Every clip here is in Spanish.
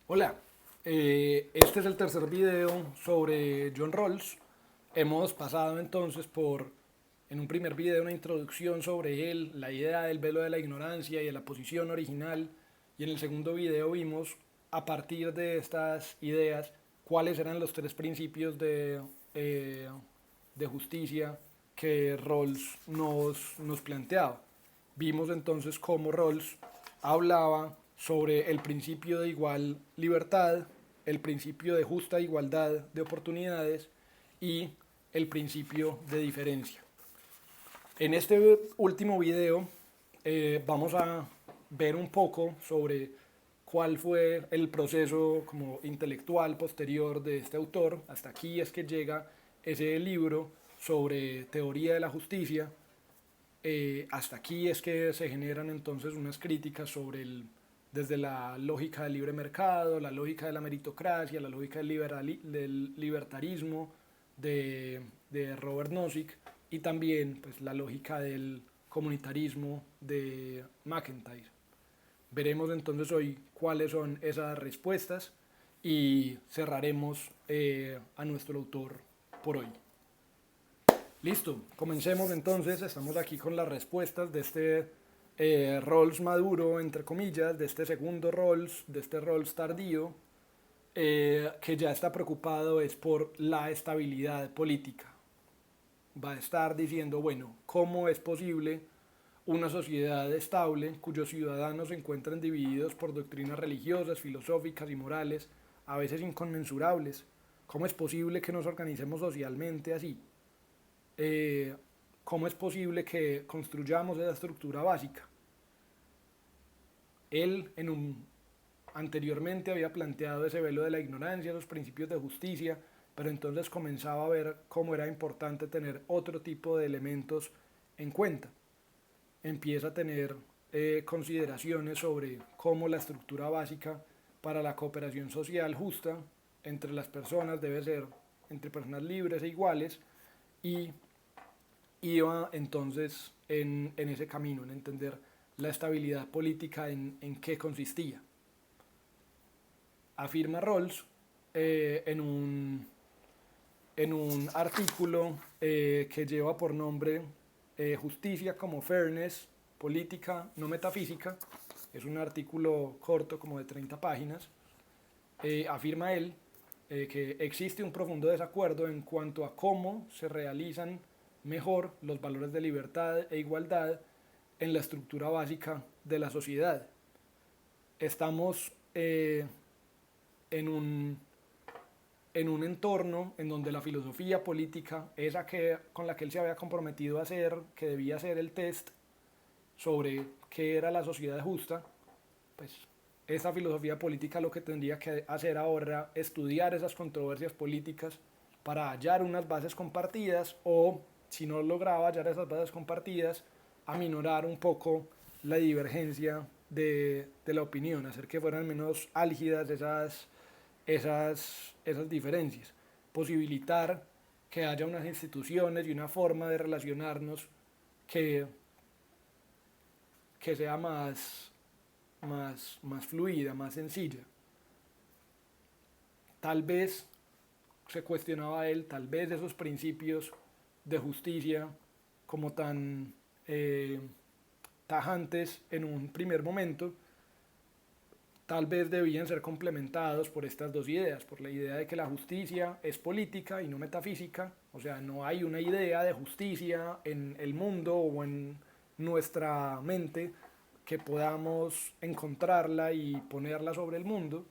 Hola, este es el tercer video sobre John Rawls. Hemos pasado entonces por, en un primer video, una introducción sobre él, la idea del velo de la ignorancia y de la posición original. Y en el segundo video vimos, a partir de estas ideas, cuáles eran los tres principios eh, de justicia que Rawls nos planteaba. Vimos entonces cómo Rawls hablaba sobre el principio de igual libertad, el principio de justa igualdad de oportunidades y el principio de diferencia. En este último video vamos a ver un poco sobre cuál fue el proceso como intelectual posterior de este autor. Hasta aquí es que llega ese libro sobre teoría de la justicia. Hasta aquí es que se generan entonces unas críticas sobre desde la lógica del libre mercado, la lógica de la meritocracia, la lógica del libertarismo de Robert Nozick y también pues, la lógica del comunitarismo de McIntyre. Veremos entonces hoy cuáles son esas respuestas y cerraremos a nuestro autor por hoy. Listo, comencemos entonces. Estamos aquí con las respuestas de este Rawls maduro, entre comillas, de este segundo Rawls, de este Rawls tardío, que ya está preocupado es por la estabilidad política. Va a estar diciendo, bueno, ¿cómo es posible una sociedad estable cuyos ciudadanos se encuentran divididos por doctrinas religiosas, filosóficas y morales, a veces inconmensurables? ¿Cómo es posible que nos organicemos socialmente así? eh, ¿Cómo es posible que construyamos esa estructura básica? Él anteriormente había planteado ese velo de la ignorancia, los principios de justicia, pero entonces comenzaba a ver cómo era importante tener otro tipo de elementos en cuenta. Empieza a tener consideraciones sobre cómo la estructura básica para la cooperación social justa entre las personas debe ser entre personas libres e iguales y iba entonces en ese camino, en entender la estabilidad política en qué consistía. Afirma Rawls en un artículo que lleva por nombre Justicia como Fairness, Política, no Metafísica. Es un artículo corto, como de 30 páginas. Afirma él que existe un profundo desacuerdo en cuanto a cómo se realizan mejor los valores de libertad e igualdad en la estructura básica de la sociedad. Estamos en un en un entorno en donde la filosofía política, esa con la que él se había comprometido a hacer, que debía ser el test sobre qué era la sociedad justa, pues esa filosofía política lo que tendría que hacer ahora era estudiar esas controversias políticas para hallar unas bases compartidas o, si no lograba hallar esas bases compartidas, aminorar un poco la divergencia de la opinión, hacer que fueran menos álgidas esas diferencias, posibilitar que haya unas instituciones y una forma de relacionarnos que, que sea más fluida, más sencilla. Tal vez, se cuestionaba él, tal vez esos principios de justicia como tan eh, tajantes en un primer momento, tal vez debían ser complementados por estas dos ideas, por la idea de que la justicia es política y no metafísica, o sea, no hay una idea de justicia en el mundo o en nuestra mente que podamos encontrarla y ponerla sobre el mundo,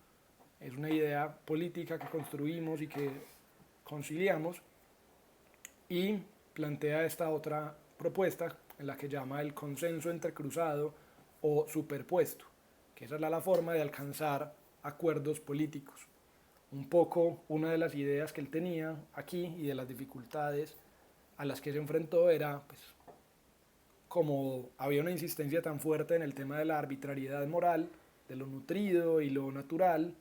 es una idea política que construimos y que conciliamos y plantea esta otra propuesta en la que llama el consenso entrecruzado o superpuesto, que esa es la forma de alcanzar acuerdos políticos. Un poco una de las ideas que él tenía aquí y de las dificultades a las que se enfrentó era, pues, como había una insistencia tan fuerte en el tema de la arbitrariedad moral, de lo nutrido y lo natural,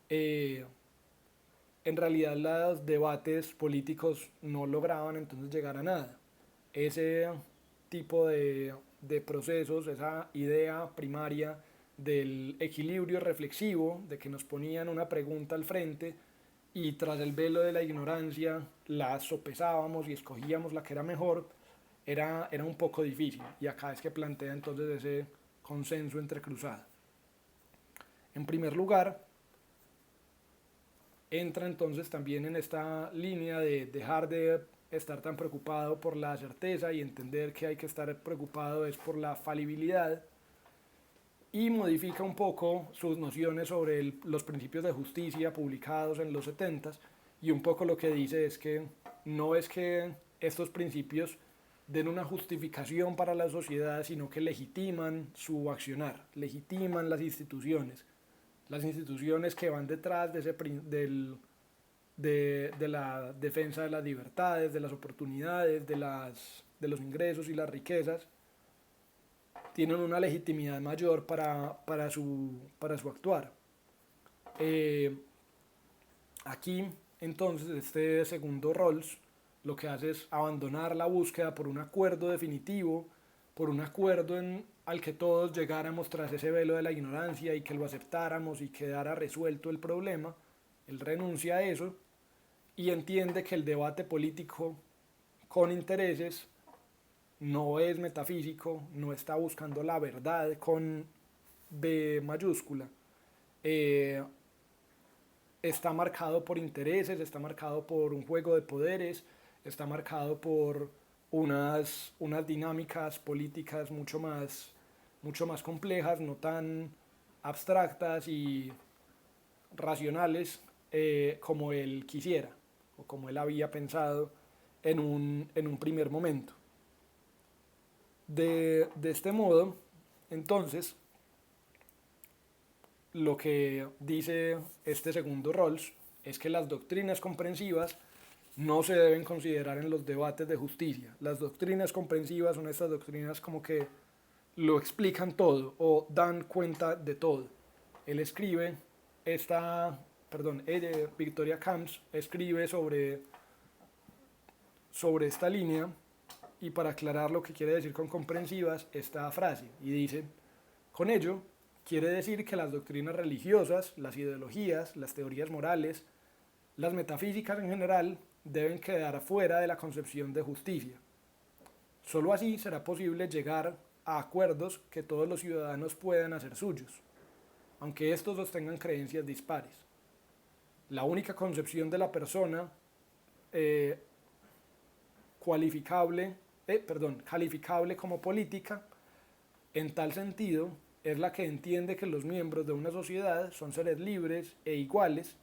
eh, en realidad los debates políticos no lograban entonces llegar a nada. Ese tipo de procesos, esa idea primaria del equilibrio reflexivo, de que nos ponían una pregunta al frente y tras el velo de la ignorancia la sopesábamos y escogíamos la que era mejor, era un poco difícil. Y acá es que plantea entonces ese consenso entrecruzado. En primer lugar, entra entonces también en esta línea de dejar de estar tan preocupado por la certeza y entender que hay que estar preocupado es por la falibilidad, y modifica un poco sus nociones sobre los principios de justicia publicados en los 70, y un poco lo que dice es que no es que estos principios den una justificación para la sociedad, sino que legitiman su accionar, legitiman las instituciones que van detrás de, de la defensa de las libertades, de las oportunidades, de los ingresos y las riquezas, tienen una legitimidad mayor para su actuar. Aquí, entonces, este segundo Rawls lo que hace es abandonar la búsqueda por un acuerdo definitivo, por un acuerdo al que todos llegáramos tras ese velo de la ignorancia y que lo aceptáramos y quedara resuelto el problema. Él renuncia a eso y entiende que el debate político con intereses no es metafísico, no está buscando la verdad con B mayúscula. Está marcado por intereses, está marcado por un juego de poderes, está marcado por unas dinámicas políticas mucho más complejas, no tan abstractas y racionales como él quisiera o como él había pensado en un primer momento. De este modo, entonces, lo que dice este segundo Rawls es que las doctrinas comprensivas no se deben considerar en los debates de justicia. Las doctrinas comprensivas son estas doctrinas como que lo explican todo o dan cuenta de todo. Él escribe Victoria Camps escribe sobre esta línea, y para aclarar lo que quiere decir con comprensivas, esta frase, y dice: con ello quiere decir que las doctrinas religiosas, las ideologías, las teorías morales, las metafísicas en general, deben quedar fuera de la concepción de justicia. Solo así será posible llegar a acuerdos que todos los ciudadanos puedan hacer suyos, aunque estos sostengan creencias dispares. La única concepción de la persona calificable como política, en tal sentido, es la que entiende que los miembros de una sociedad son seres libres e iguales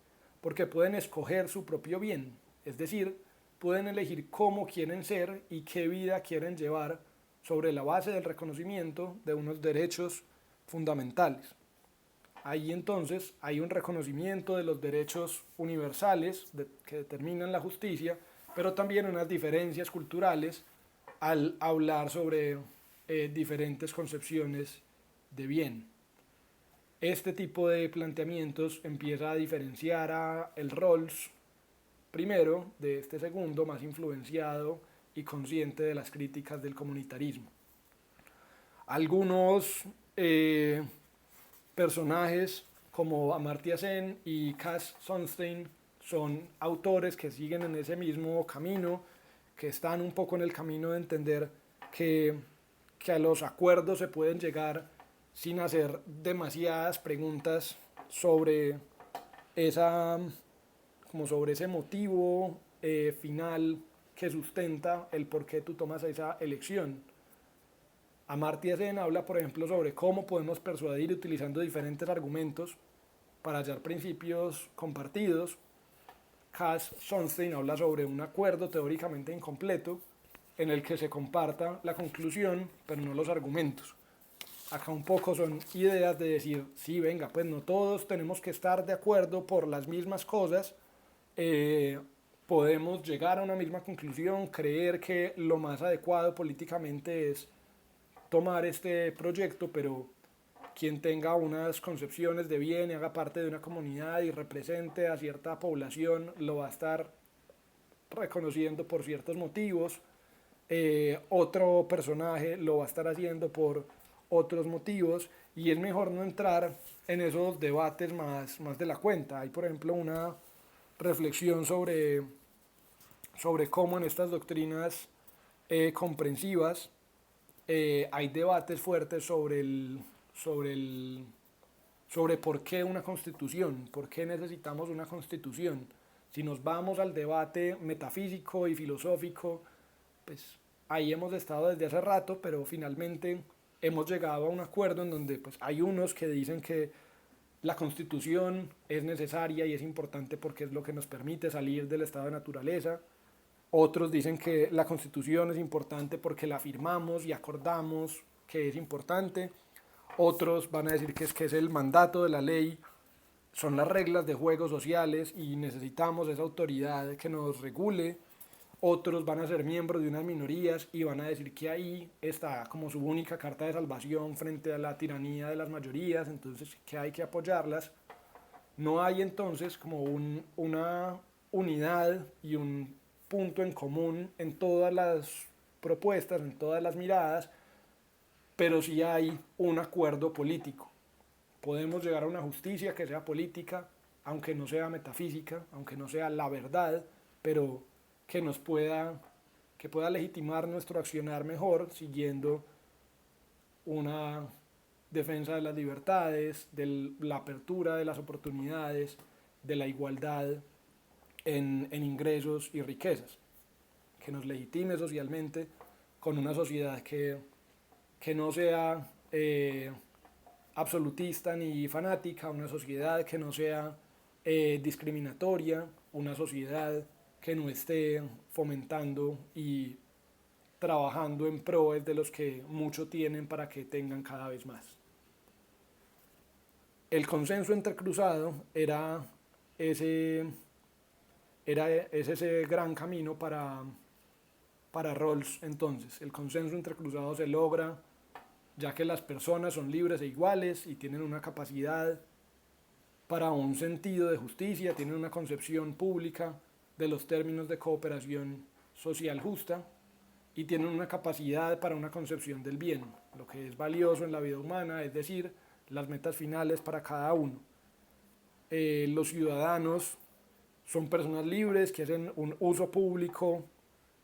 porque pueden escoger su propio bien, es decir, pueden elegir cómo quieren ser y qué vida quieren llevar sobre la base del reconocimiento de unos derechos fundamentales. Ahí entonces hay un reconocimiento de los derechos universales que determinan la justicia, pero también unas diferencias culturales al hablar sobre diferentes concepciones de bien. Este tipo de planteamientos empieza a diferenciar a el Rawls primero de este segundo, más influenciado y consciente de las críticas del comunitarismo. Algunos personajes como Amartya Sen y Cass Sunstein son autores que siguen en ese mismo camino, que están un poco en el camino de entender que a los acuerdos se pueden llegar sin hacer demasiadas preguntas sobre sobre ese motivo final que sustenta el por qué tú tomas esa elección. Amartya Sen habla, por ejemplo, sobre cómo podemos persuadir utilizando diferentes argumentos para hallar principios compartidos. Cass Sunstein habla sobre un acuerdo teóricamente incompleto en el que se comparta la conclusión, pero no los argumentos. Acá un poco son ideas de decir, sí, venga, pues no todos tenemos que estar de acuerdo por las mismas cosas, podemos llegar a una misma conclusión, creer que lo más adecuado políticamente es tomar este proyecto, pero quien tenga unas concepciones de bien y haga parte de una comunidad y represente a cierta población lo va a estar reconociendo por ciertos motivos, otro personaje lo va a estar haciendo por otros motivos, y es mejor no entrar en esos debates más de la cuenta. Hay, por ejemplo, una reflexión sobre cómo en estas doctrinas comprensivas hay debates fuertes sobre el, sobre por qué una constitución, por qué necesitamos una constitución. Si nos vamos al debate metafísico y filosófico, pues ahí hemos estado desde hace rato, pero finalmente hemos llegado a un acuerdo en donde pues, hay unos que dicen que la constitución es necesaria y es importante porque es lo que nos permite salir del estado de naturaleza. Otros dicen que la constitución es importante porque la firmamos y acordamos que es importante. Otros van a decir que es el mandato de la ley, son las reglas de juego sociales y necesitamos esa autoridad que nos regule. Otros van a ser miembros de unas minorías y van a decir que ahí está como su única carta de salvación frente a la tiranía de las mayorías, entonces que hay que apoyarlas. No hay entonces como una unidad y un punto en común en todas las propuestas, en todas las miradas, pero sí hay un acuerdo político. Podemos llegar a una justicia que sea política, aunque no sea metafísica, aunque no sea la verdad, pero que nos que pueda legitimar nuestro accionar mejor, siguiendo una defensa de las libertades, de la apertura de las oportunidades, de la igualdad en ingresos y riquezas, que nos legitime socialmente con una sociedad que no sea absolutista ni fanática, una sociedad que no sea discriminatoria, una sociedad que no esté fomentando y trabajando en pro de los que mucho tienen para que tengan cada vez más. El consenso entrecruzado ese, es ese gran camino para Rawls entonces. El consenso entrecruzado se logra ya que las personas son libres e iguales y tienen una capacidad para un sentido de justicia, tienen una concepción pública de los términos de cooperación social justa y tienen una capacidad para una concepción del bien, lo que es valioso en la vida humana, es decir, las metas finales para cada uno. Los ciudadanos son personas libres que hacen un uso público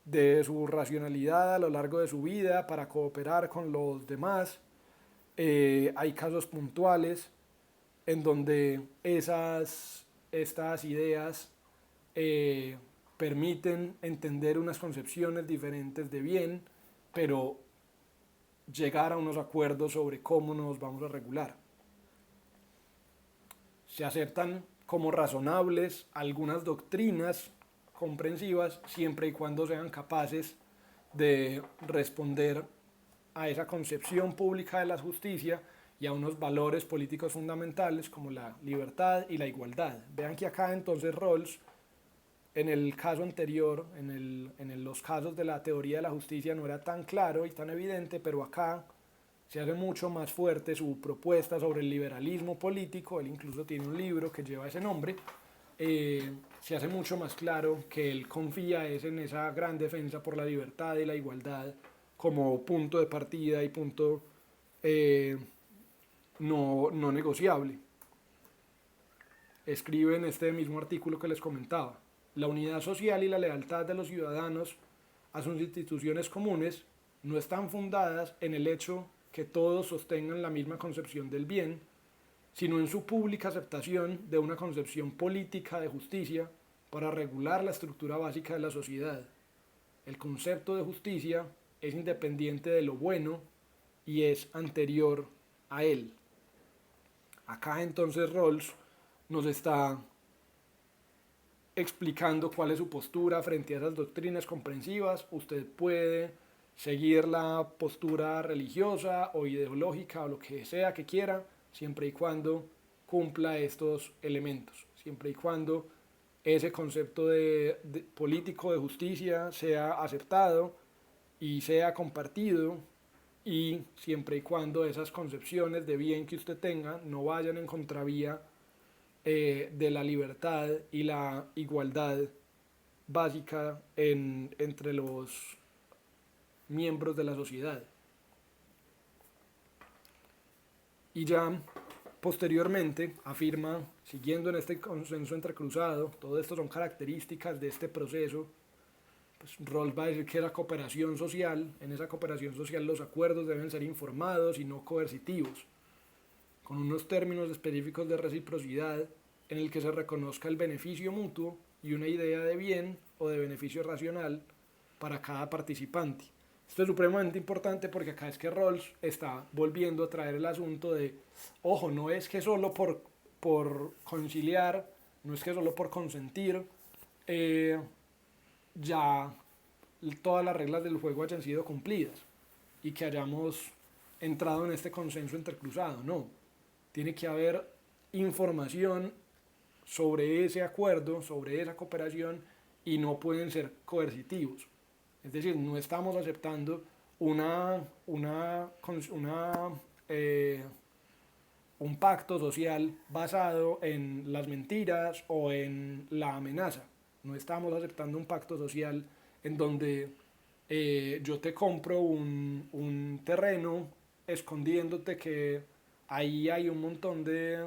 de su racionalidad a lo largo de su vida para cooperar con los demás. Hay casos puntuales en donde estas ideas permiten entender unas concepciones diferentes de bien, pero llegar a unos acuerdos sobre cómo nos vamos a regular. Se aceptan como razonables algunas doctrinas comprensivas siempre y cuando sean capaces de responder a esa concepción pública de la justicia y a unos valores políticos fundamentales como la libertad y la igualdad. Vean que acá entonces Rawls, en el caso anterior, en los casos de la teoría de la justicia no era tan claro y tan evidente, pero acá se hace mucho más fuerte su propuesta sobre el liberalismo político. Él incluso tiene un libro que lleva ese nombre. Se hace mucho más claro que él confía en esa gran defensa por la libertad y la igualdad como punto de partida y punto no negociable. Escribe en este mismo artículo que les comentaba: la unidad social y la lealtad de los ciudadanos a sus instituciones comunes no están fundadas en el hecho que todos sostengan la misma concepción del bien, sino en su pública aceptación de una concepción política de justicia para regular la estructura básica de la sociedad. El concepto de justicia es independiente de lo bueno y es anterior a él. Acá entonces Rawls nos está explicando cuál es su postura frente a esas doctrinas comprensivas. Usted puede seguir la postura religiosa o ideológica o lo que sea que quiera, siempre y cuando cumpla estos elementos, siempre y cuando ese concepto de político de justicia sea aceptado y sea compartido, y siempre y cuando esas concepciones de bien que usted tenga no vayan en contravía de la libertad y la igualdad básica entre los miembros de la sociedad. Y ya posteriormente afirma, siguiendo en este consenso entrecruzado, todo esto son características de este proceso, pues Rawls va a decir que la cooperación social, en esa cooperación social los acuerdos deben ser informados y no coercitivos, con unos términos específicos de reciprocidad en el que se reconozca el beneficio mutuo y una idea de bien o de beneficio racional para cada participante. Esto es supremamente importante porque acá es que Rawls está volviendo a traer el asunto de, ojo, no es que solo por conciliar, no es que solo por consentir, ya todas las reglas del juego hayan sido cumplidas y que hayamos entrado en este consenso intercruzado, no. Tiene que haber información sobre ese acuerdo, sobre esa cooperación y no pueden ser coercitivos. Es decir, no estamos aceptando eh, un pacto social basado en las mentiras o en la amenaza. No estamos aceptando un pacto social en donde yo te compro un terreno escondiéndote que ahí hay un montón de,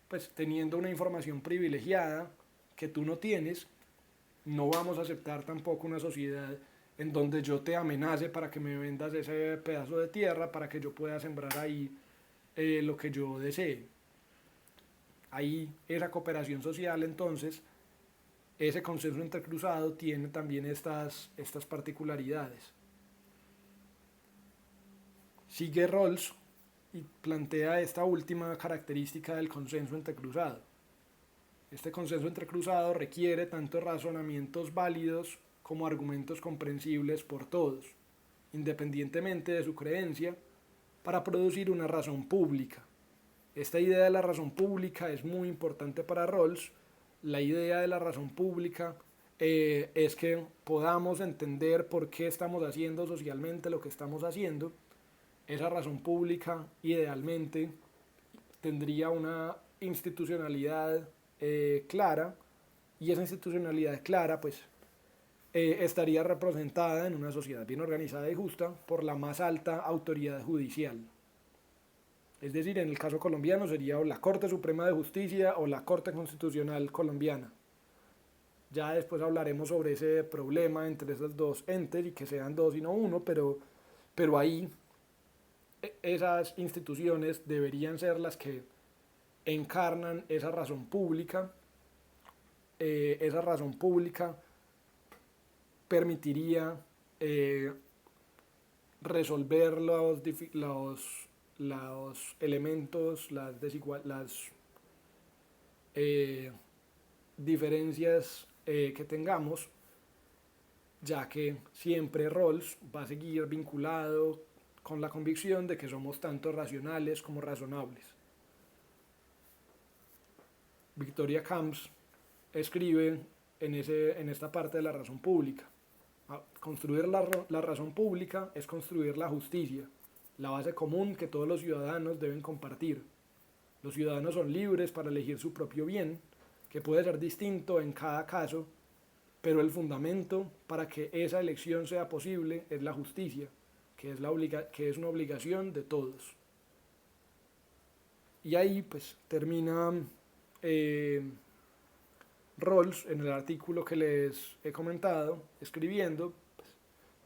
pues teniendo una información privilegiada que tú no tienes. No vamos a aceptar tampoco una sociedad en donde yo te amenace para que me vendas ese pedazo de tierra para que yo pueda sembrar ahí lo que yo desee. Ahí esa cooperación social, entonces, ese consenso intercruzado tiene también estas particularidades. Sigue Rawls y plantea esta última característica del consenso entrecruzado. Este consenso entrecruzado requiere tanto razonamientos válidos como argumentos comprensibles por todos, independientemente de su creencia, para producir una razón pública. Esta idea de la razón pública es muy importante para Rawls. La idea de la razón pública es que podamos entender por qué estamos haciendo socialmente lo que estamos haciendo. Esa razón pública idealmente tendría una institucionalidad clara, y esa institucionalidad clara pues estaría representada en una sociedad bien organizada y justa por la más alta autoridad judicial. Es decir, en el caso colombiano sería o la Corte Suprema de Justicia o la Corte Constitucional Colombiana. Ya después hablaremos sobre ese problema entre esos dos entes y que sean dos y no uno, pero ahí esas instituciones deberían ser las que encarnan esa razón pública. Esa razón pública permitiría resolver los elementos, las diferencias que tengamos, ya que siempre Rawls va a seguir vinculado con la convicción de que somos tanto racionales como razonables. Victoria Camps escribe en esta parte de la razón pública. Construir la razón pública es construir la justicia, la base común que todos los ciudadanos deben compartir. Los ciudadanos son libres para elegir su propio bien, que puede ser distinto en cada caso, pero el fundamento para que esa elección sea posible es la justicia, que es una obligación de todos. Y ahí pues termina Rawls en el artículo que les he comentado, escribiendo pues,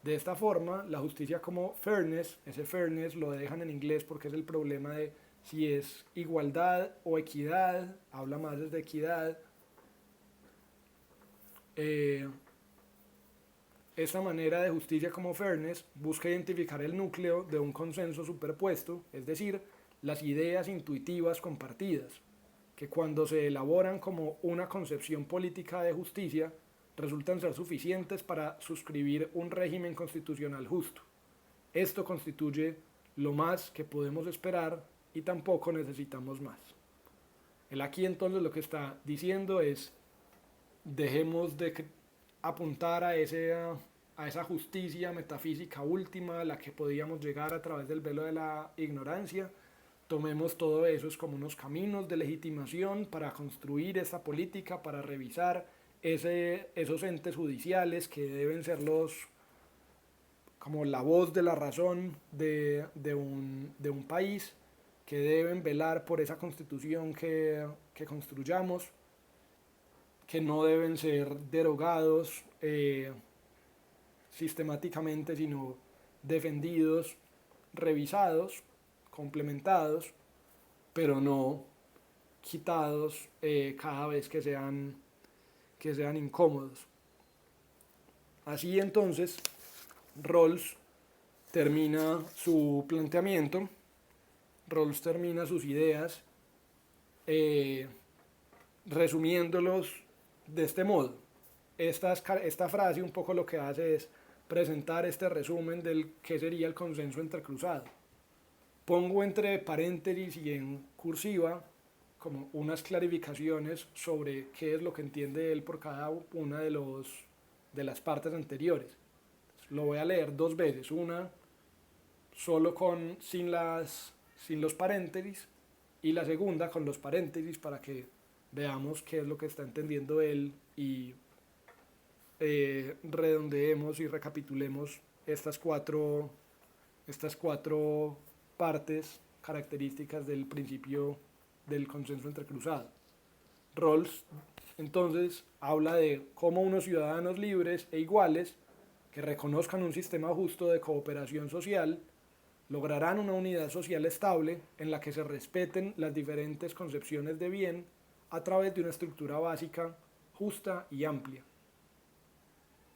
de esta forma, la justicia como fairness, ese fairness lo dejan en inglés porque es el problema de si es igualdad o equidad, habla más desde equidad. Esta manera de justicia como fairness busca identificar el núcleo de un consenso superpuesto, es decir, las ideas intuitivas compartidas, que cuando se elaboran como una concepción política de justicia, resultan ser suficientes para suscribir un régimen constitucional justo. Esto constituye lo más que podemos esperar y tampoco necesitamos más. Él aquí entonces lo que está diciendo es, dejemos de apuntar a esa justicia metafísica última a la que podíamos llegar a través del velo de la ignorancia. Tomemos todo eso como unos caminos de legitimación para construir esta política, para revisar esos entes judiciales que deben ser como la voz de la razón de un país, que deben velar por esa constitución que construyamos, que no deben ser derogados sistemáticamente, sino defendidos, revisados, complementados, pero no quitados cada vez que sean incómodos. Así entonces, Rawls termina su planteamiento, Rawls termina sus ideas, resumiéndolos de este modo. Esta frase un poco lo que hace es presentar este resumen del que sería el consenso entrecruzado. Pongo entre paréntesis y en cursiva como unas clarificaciones sobre qué es lo que entiende él por cada una de las partes anteriores. Lo voy a leer dos veces, una solo sin los paréntesis y la segunda con los paréntesis para que veamos qué es lo que está entendiendo él y redondeemos y recapitulemos estas cuatro partes características del principio del consenso entrecruzado. Rawls entonces habla de cómo unos ciudadanos libres e iguales que reconozcan un sistema justo de cooperación social lograrán una unidad social estable en la que se respeten las diferentes concepciones de bien a través de una estructura básica justa y amplia.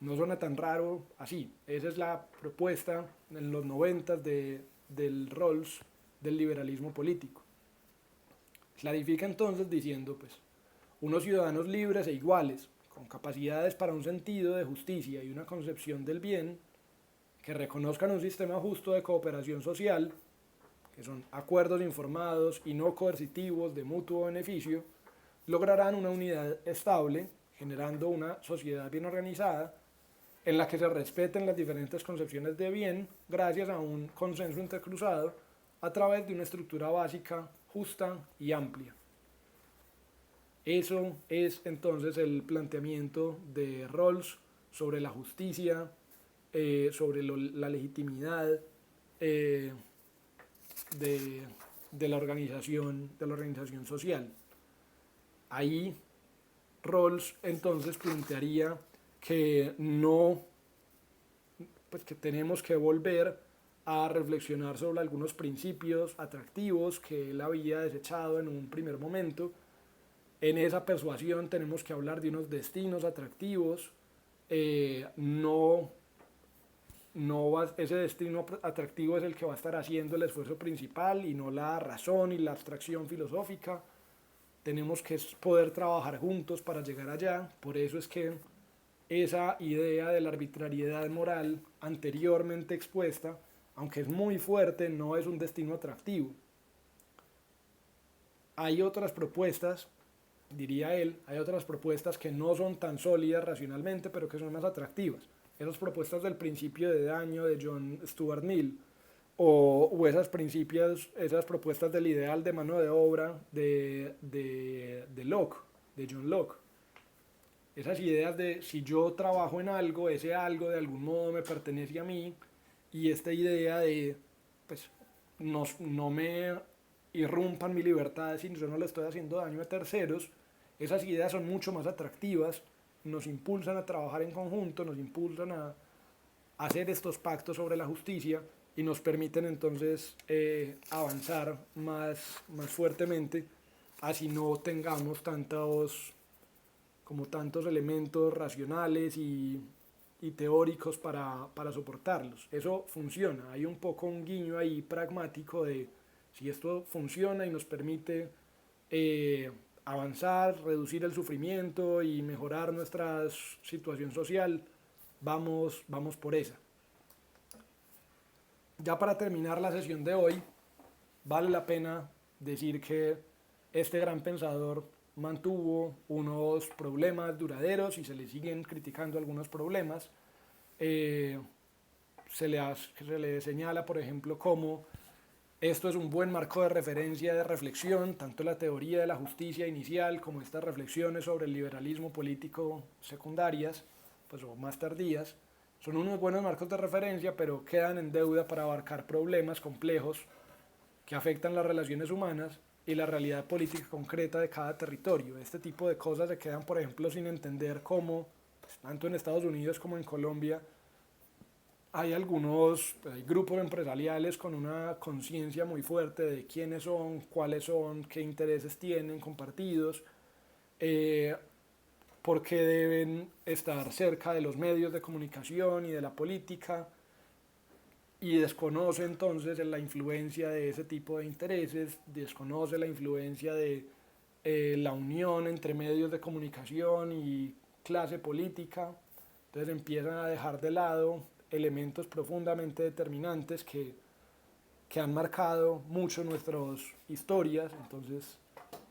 No suena tan raro así. Esa es la propuesta en los 90 del Rawls del liberalismo político. Clarifica entonces diciendo, pues, unos ciudadanos libres e iguales, con capacidades para un sentido de justicia y una concepción del bien, que reconozcan un sistema justo de cooperación social, que son acuerdos informados y no coercitivos de mutuo beneficio, lograrán una unidad estable, generando una sociedad bien organizada, en la que se respeten las diferentes concepciones de bien gracias a un consenso intercruzado a través de una estructura básica justa y amplia. Eso es entonces el planteamiento de Rawls sobre la justicia, sobre la legitimidad de la organización social. Ahí Rawls entonces plantearía que que tenemos que volver a reflexionar sobre algunos principios atractivos que él había desechado en un primer momento. En esa persuasión tenemos que hablar de unos destinos atractivos, ese destino atractivo es el que va a estar haciendo el esfuerzo principal y no la razón y la abstracción filosófica. Tenemos que poder trabajar juntos para llegar allá. Por eso es que esa idea de la arbitrariedad moral anteriormente expuesta, aunque es muy fuerte, no es un destino atractivo. Hay otras propuestas, diría él, hay otras propuestas que no son tan sólidas racionalmente, pero que son más atractivas. Esas propuestas del principio de daño de John Stuart Mill, o esas propuestas del ideal de mano de obra de Locke, de John Locke. Esas ideas de si yo trabajo en algo, ese algo de algún modo me pertenece a mí, y esta idea de pues no me irrumpan mi libertad si yo no le estoy haciendo daño a terceros, esas ideas son mucho más atractivas, nos impulsan a trabajar en conjunto, nos impulsan a hacer estos pactos sobre la justicia y nos permiten entonces avanzar más fuertemente, así no tengamos tantos elementos racionales y teóricos para soportarlos. Eso funciona, hay un poco un guiño ahí pragmático de si esto funciona y nos permite avanzar, reducir el sufrimiento y mejorar nuestra situación social, vamos por esa. Ya para terminar la sesión de hoy, vale la pena decir que este gran pensador mantuvo unos problemas duraderos y se le siguen criticando algunos problemas. Se le señala, por ejemplo, cómo esto es un buen marco de referencia de reflexión, tanto la teoría de la justicia inicial como estas reflexiones sobre el liberalismo político secundarias, pues, o más tardías, son unos buenos marcos de referencia, pero quedan en deuda para abarcar problemas complejos que afectan las relaciones humanas y la realidad política concreta de cada territorio. Este tipo de cosas se quedan, por ejemplo, sin entender cómo, pues, tanto en Estados Unidos como en Colombia, hay hay grupos empresariales con una conciencia muy fuerte de quiénes son, cuáles son, qué intereses tienen compartidos, eh, por qué deben estar cerca de los medios de comunicación y de la política, y desconoce entonces la influencia de ese tipo de intereses, desconoce la influencia de la unión entre medios de comunicación y clase política. Entonces empiezan a dejar de lado elementos profundamente determinantes que han marcado mucho nuestras historias. Entonces,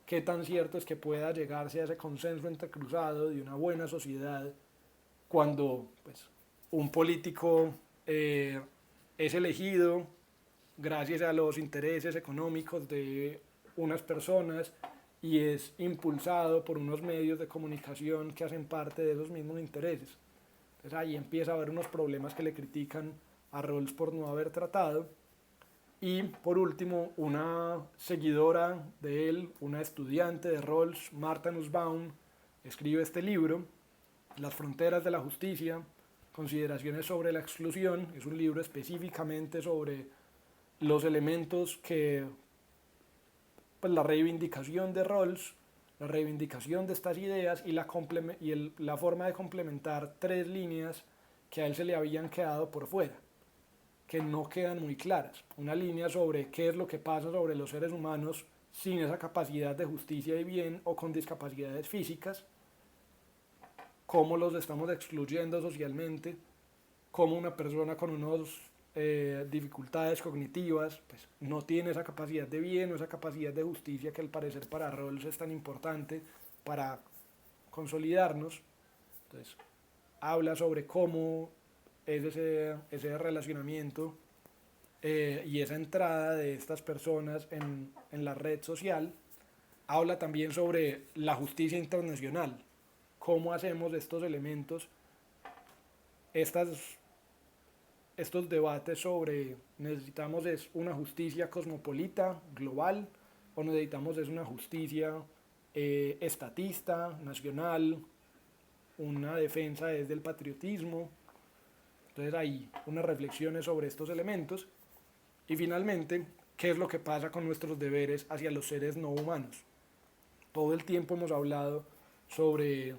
¿qué tan cierto es que pueda llegarse a ese consenso entrecruzado de una buena sociedad cuando, pues, un político es elegido gracias a los intereses económicos de unas personas y es impulsado por unos medios de comunicación que hacen parte de esos mismos intereses? Entonces ahí empieza a haber unos problemas que le critican a Rawls por no haber tratado. Y por último, una seguidora de él, una estudiante de Rawls, Martha Nussbaum, escribe este libro, Las fronteras de la justicia, consideraciones sobre la exclusión. Es un libro específicamente sobre los elementos que, pues, la reivindicación de Rawls, la reivindicación de estas ideas y la forma de complementar tres líneas que a él se le habían quedado por fuera, que no quedan muy claras. Una línea sobre qué es lo que pasa sobre los seres humanos sin esa capacidad de justicia y bien o con discapacidades físicas, cómo los estamos excluyendo socialmente, cómo una persona con unas dificultades cognitivas pues, no tiene esa capacidad de bien o esa capacidad de justicia que al parecer para Rawls es tan importante para consolidarnos. Entonces, habla sobre cómo es ese relacionamiento y esa entrada de estas personas en la red social. Habla también sobre la justicia internacional, cómo hacemos estos elementos, estos debates sobre necesitamos es una justicia cosmopolita, global, o necesitamos es una justicia estatista, nacional, una defensa desde el patriotismo. Entonces hay unas reflexiones sobre estos elementos. Y finalmente, ¿qué es lo que pasa con nuestros deberes hacia los seres no humanos? Todo el tiempo hemos hablado sobre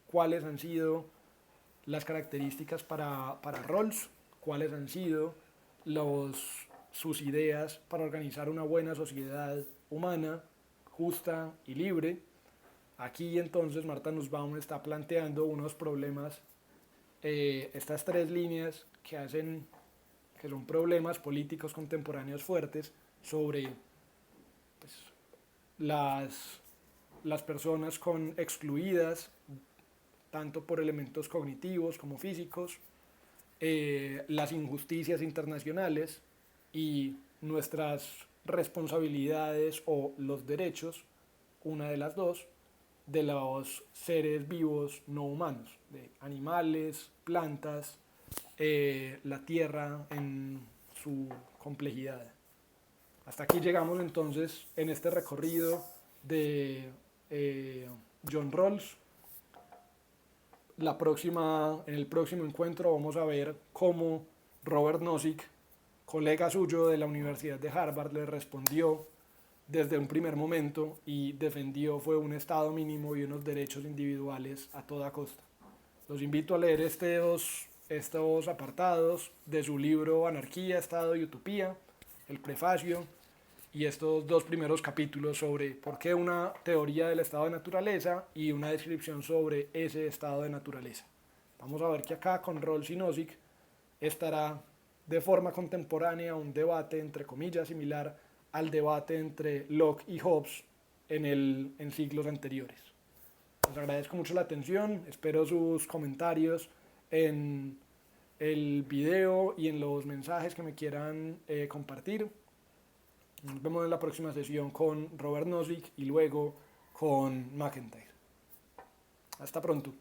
cuáles han sido las características para Rawls, cuáles han sido sus ideas para organizar una buena sociedad humana, justa y libre. Aquí entonces Martha Nussbaum está planteando unos problemas, estas tres líneas que son problemas políticos contemporáneos fuertes sobre, pues, las personas excluidas tanto por elementos cognitivos como físicos, las injusticias internacionales y nuestras responsabilidades o los derechos, una de las dos, de los seres vivos no humanos, de animales, plantas, la tierra en su complejidad. Hasta aquí llegamos entonces en este recorrido de John Rawls. En el próximo encuentro vamos a ver cómo Robert Nozick, colega suyo de la Universidad de Harvard, le respondió desde un primer momento y fue un estado mínimo y unos derechos individuales a toda costa. Los invito a leer estos apartados de su libro Anarquía, Estado y Utopía, el prefacio, y estos dos primeros capítulos sobre por qué una teoría del estado de naturaleza y una descripción sobre ese estado de naturaleza. Vamos a ver que acá con Rawls y Nozick estará de forma contemporánea un debate entre comillas similar al debate entre Locke y Hobbes en siglos anteriores. Les agradezco mucho la atención, espero sus comentarios en el video y en los mensajes que me quieran compartir. Nos vemos en la próxima sesión con Robert Nozick y luego con McIntyre. Hasta pronto.